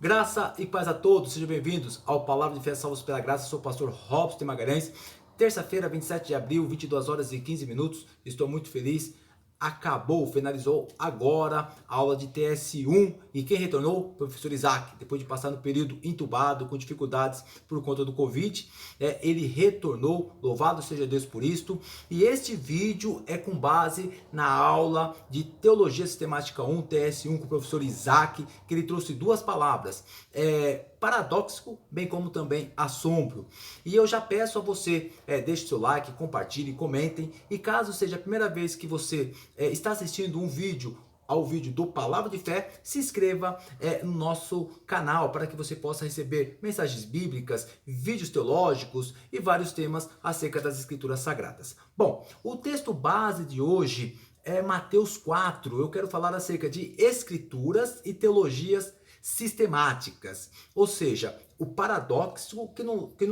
Graça e paz a todos, sejam bem-vindos ao Palavra de Fé Salvos pela Graça. Sou o pastor Robson de Magalhães. Terça-feira, 27 de abril, 22 horas e 15 minutos. Estou muito feliz. Finalizou agora a aula de TS1 e quem retornou? O professor Isaac, depois de passar no período entubado, com dificuldades por conta do Covid, ele retornou, louvado seja Deus por isto, e este vídeo é com base na aula de Teologia Sistemática 1, TS1, com o professor Isaac, que ele trouxe duas palavras, paradoxo, bem como também assombro. E eu já peço a você, deixe seu like, compartilhe, comentem, e caso seja a primeira vez que você está assistindo ao vídeo do Palavra de Fé, se inscreva no nosso canal para que você possa receber mensagens bíblicas, vídeos teológicos e vários temas acerca das Escrituras Sagradas. Bom, o texto base de hoje é Mateus 4. Eu quero falar acerca de Escrituras e teologias sistemáticas, ou seja, o paradoxo que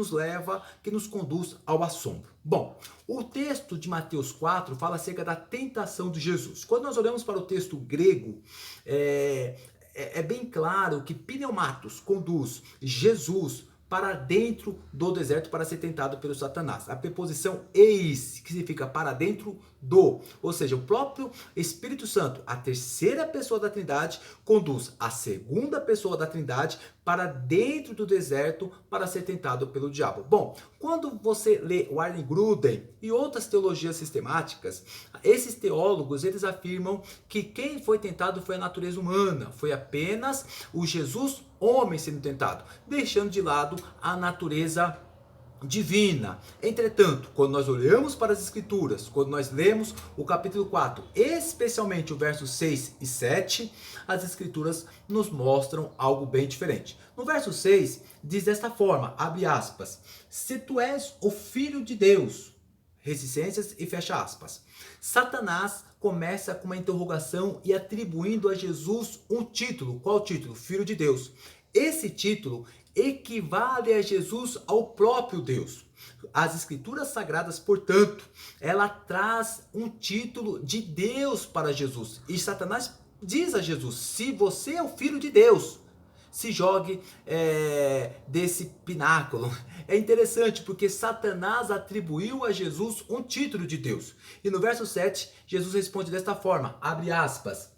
nos conduz ao assombro. Bom, o texto de Mateus 4 fala acerca da tentação de Jesus. Quando nós olhamos para o texto grego, é bem claro que pneumatos conduz Jesus para dentro do deserto para ser tentado pelo Satanás. A preposição eis, que significa para dentro do, ou seja, o próprio Espírito Santo, a terceira pessoa da Trindade, conduz a segunda pessoa da Trindade para dentro do deserto para ser tentado pelo diabo. Bom, quando você lê Warren Gruden e outras teologias sistemáticas, esses teólogos, eles afirmam que quem foi tentado foi a natureza humana, foi apenas o Jesus homem sendo tentado, deixando de lado a natureza divina. Entretanto, quando nós olhamos para as Escrituras, quando nós lemos o capítulo 4, especialmente o verso 6 e 7, as Escrituras nos mostram algo bem diferente. No verso 6, diz desta forma, abre aspas, se tu és o Filho de Deus, resistências e fecha aspas. Satanás começa com uma interrogação e atribuindo a Jesus um título. Qual título? Filho de Deus. Esse título equivale a Jesus ao próprio Deus. As Escrituras Sagradas, portanto, ela traz um título de Deus para Jesus. E Satanás diz a Jesus, se você é o Filho de Deus, se jogue desse pináculo. É interessante porque Satanás atribuiu a Jesus um título de Deus. E no verso 7, Jesus responde desta forma, abre aspas,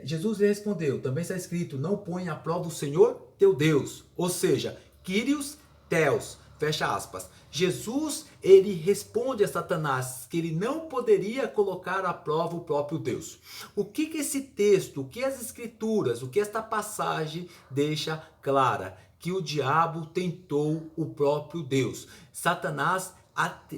Jesus lhe respondeu, também está escrito, não põe à prova o Senhor teu Deus, ou seja, Kyrios Theos, fecha aspas. Jesus, ele responde a Satanás que ele não poderia colocar à prova o próprio Deus. O que esse texto, o que as Escrituras, o que esta passagem deixa clara? Que o diabo tentou o próprio Deus. Satanás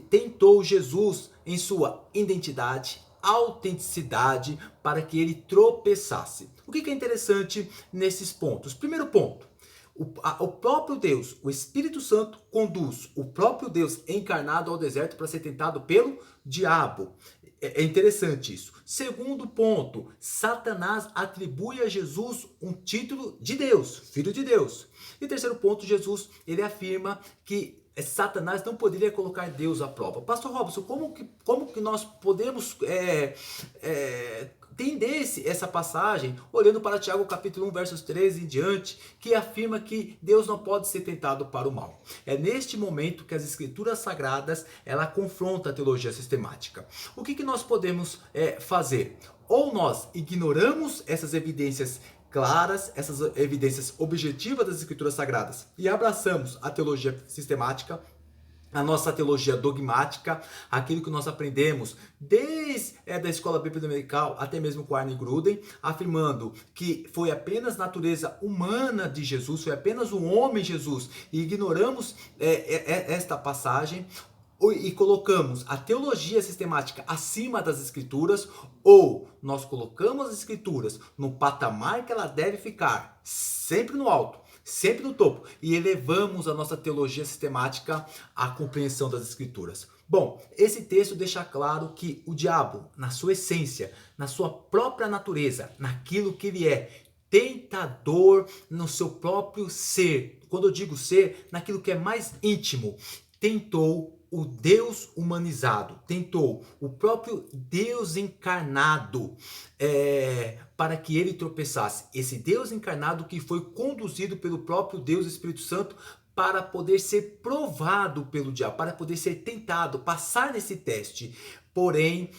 tentou Jesus em sua identidade, autenticidade, para que ele tropeçasse. O que é interessante nesses pontos? Primeiro ponto, o próprio Deus, o Espírito Santo, conduz o próprio Deus encarnado ao deserto para ser tentado pelo diabo. É interessante isso. Segundo ponto, Satanás atribui a Jesus um título de Deus, Filho de Deus. E terceiro ponto, Jesus, ele afirma que Satanás não poderia colocar Deus à prova. Pastor Robson, como que nós podemos entender essa passagem olhando para Tiago capítulo 1, versos 13 em diante, que afirma que Deus não pode ser tentado para o mal. É neste momento que as Escrituras Sagradas, ela confronta a teologia sistemática. O que nós podemos fazer? Ou nós ignoramos essas evidências claras, essas evidências objetivas das Escrituras Sagradas e abraçamos a teologia sistemática, a nossa teologia dogmática, aquilo que nós aprendemos desde a escola bíblica dominical até mesmo com Warren Gruden, afirmando que foi apenas natureza humana de Jesus, foi apenas o homem Jesus, e ignoramos esta passagem e colocamos a teologia sistemática acima das Escrituras, ou nós colocamos as Escrituras no patamar que ela deve ficar, sempre no alto, sempre no topo, e elevamos a nossa teologia sistemática à compreensão das Escrituras. Bom, esse texto deixa claro que o diabo, na sua essência, na sua própria natureza, naquilo que ele é, tentador no seu próprio ser, quando eu digo ser, naquilo que é mais íntimo, tentou o Deus humanizado, tentou o próprio Deus encarnado para que ele tropeçasse. Esse Deus encarnado que foi conduzido pelo próprio Deus Espírito Santo para poder ser provado pelo diabo, para poder ser tentado, passar nesse teste. Porém,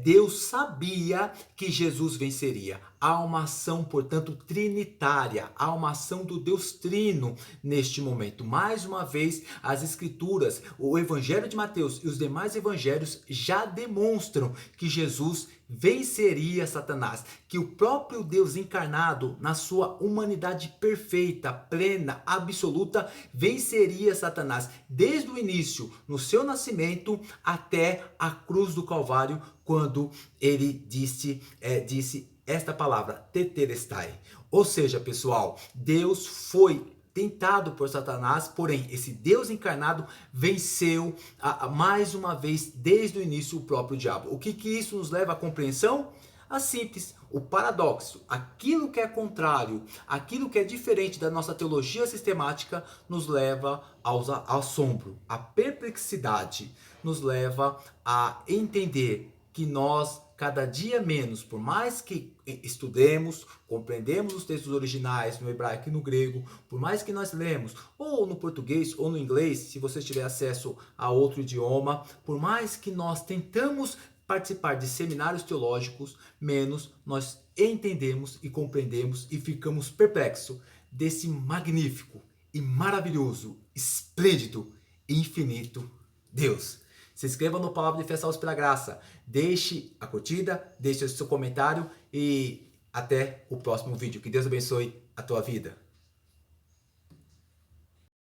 Deus sabia que Jesus venceria. Há uma ação, portanto, trinitária. Há uma ação do Deus Trino neste momento. Mais uma vez, as Escrituras, o Evangelho de Mateus e os demais evangelhos já demonstram que Jesus venceria Satanás, que o próprio Deus encarnado, na sua humanidade perfeita, plena, absoluta, venceria Satanás desde o início, no seu nascimento, até a cruz do Calvário, quando ele disse esta palavra, tetelestai. Ou seja, pessoal, Deus foi tentado por Satanás, porém esse Deus encarnado venceu mais uma vez desde o início o próprio diabo. O que isso nos leva à compreensão? A simples, o paradoxo, aquilo que é contrário, aquilo que é diferente da nossa teologia sistemática nos leva ao assombro, à perplexidade, nos leva a entender que nós cada dia menos, por mais que estudemos, compreendemos os textos originais no hebraico e no grego, por mais que nós lemos, ou no português ou no inglês, se você tiver acesso a outro idioma, por mais que nós tentamos participar de seminários teológicos, menos nós entendemos e compreendemos e ficamos perplexos desse magnífico e maravilhoso, esplêndido e infinito Deus. Se inscreva no Palavra de Fé Salvos pela Graça. Deixe a curtida, deixe o seu comentário e até o próximo vídeo. Que Deus abençoe a tua vida.